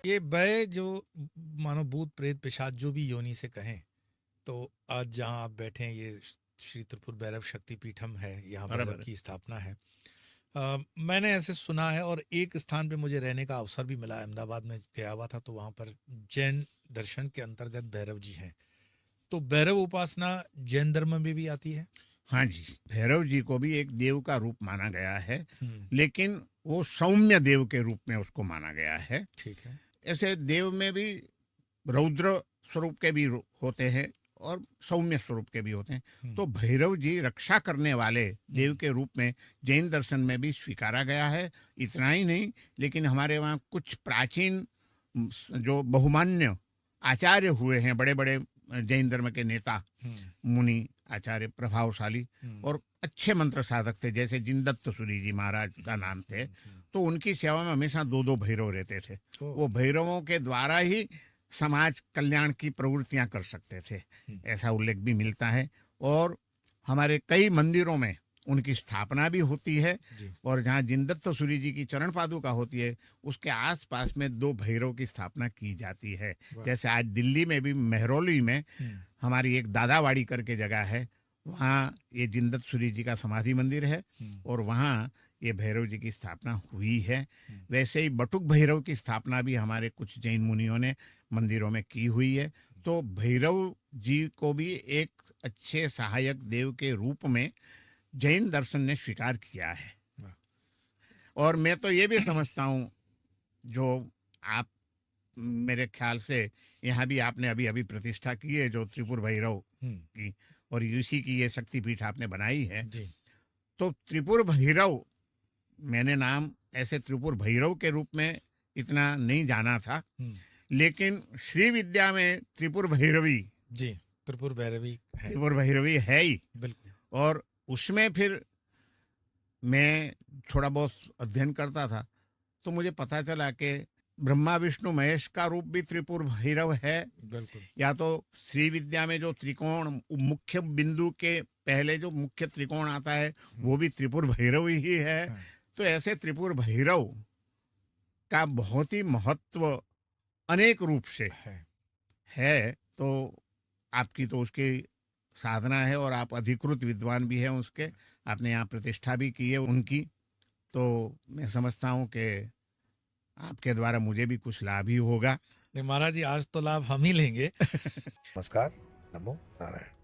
ये भय जो मानो भूत प्रेत पिशाच जो भी योनि से कहें, तो आज जहाँ आप बैठे हैं ये श्री त्रिपुर भैरव शक्ति पीठम है, यहाँ भैरव बराबर है। की स्थापना है। मैंने ऐसे सुना है और एक स्थान पे मुझे रहने का अवसर भी मिला, अहमदाबाद में गया हुआ था, तो वहाँ पर जैन दर्शन के अंतर्गत भैरव जी हैं। तो भैरव उपासना जैन धर्म में भी आती है? हाँ जी, भैरव जी को भी एक देव का रूप माना गया है, हम्म, लेकिन वो सौम्य देव के रूप में उसको माना गया है। ठीक है। ऐसे देव में भी रौद्र स्वरूप के भी होते हैं और सौम्य स्वरूप के भी होते हैं। हम्म, तो भैरव जी रक्षा करने वाले देव हम्म, के रूप में जैन दर्शन में भी स्वीकारा गया है। इतना ही नहीं, लेकिन हमारे वहाँ कुछ प्राचीन जो बहुमान्य आचार्य हुए हैं, बड़े बड़े जैन धर्म के नेता, हम्म, मुनि आचार्य, प्रभावशाली हम्म, और अच्छे मंत्र साधक थे, जैसे जिनदत्त सूरी जी महाराज का नाम थे। तो उनकी सेवा में हमेशा दो दो भैरव रहते थे। ओ, वो भैरवों के द्वारा ही समाज कल्याण की प्रवृत्तियां कर सकते थे, हम्म, ऐसा उल्लेख भी मिलता है। और हमारे कई मंदिरों में उनकी स्थापना भी होती है। जी, और जहाँ जिनदत्त सूरी जी की चरण पादुका होती है, उसके आसपास में दो भैरव की स्थापना की जाती है। वाह, जैसे आज दिल्ली में भी मेहरौली में हम्म, हमारी एक दादावाड़ी करके जगह है, वहाँ ये जिनदत्त सूरी जी का समाधि मंदिर है हम्म, और वहाँ ये भैरव जी की स्थापना हुई है। हम्म, वैसे ही बटुक भैरव की स्थापना भी हमारे कुछ जैन मुनियों ने मंदिरों में की हुई है। तो भैरव जी को भी एक अच्छे सहायक देव के रूप में जैन दर्शन ने स्वीकार किया है। वाह, और मैं तो ये भी समझता हूँ, जो आप, मेरे ख्याल से यहाँ भी आपने अभी अभी प्रतिष्ठा की है जो त्रिपुर भैरव हम्म, की, और यूसी की ये शक्तिपीठ आपने बनाई है। जी, तो त्रिपुर भैरव, मैंने नाम ऐसे त्रिपुर भैरव के रूप में इतना नहीं जाना था, हम्म, लेकिन श्री विद्या में त्रिपुर भैरवी, जी, त्रिपुर भैरवी है, त्रिपुर भैरवी है ही। बिल्कुल। और उसमें फिर मैं थोड़ा बहुत अध्ययन करता था, तो मुझे पता चला कि ब्रह्मा विष्णु महेश का रूप भी त्रिपुर भैरव है। बिल्कुल। या तो श्री विद्या में जो त्रिकोण, मुख्य बिंदु के पहले जो मुख्य त्रिकोण आता है, वो भी त्रिपुर भैरव ही है। हाँ, तो ऐसे त्रिपुर भैरव का बहुत ही महत्व अनेक रूप से है। है। तो आपकी तो उसकी साधना है और आप अधिकृत विद्वान भी हैं उसके, आपने यहाँ प्रतिष्ठा भी की है उनकी। तो मैं समझता हूँ कि आपके द्वारा मुझे भी कुछ लाभ ही होगा। नहीं महाराज जी, आज तो लाभ हम ही लेंगे। नमस्कार। नमो नारायण।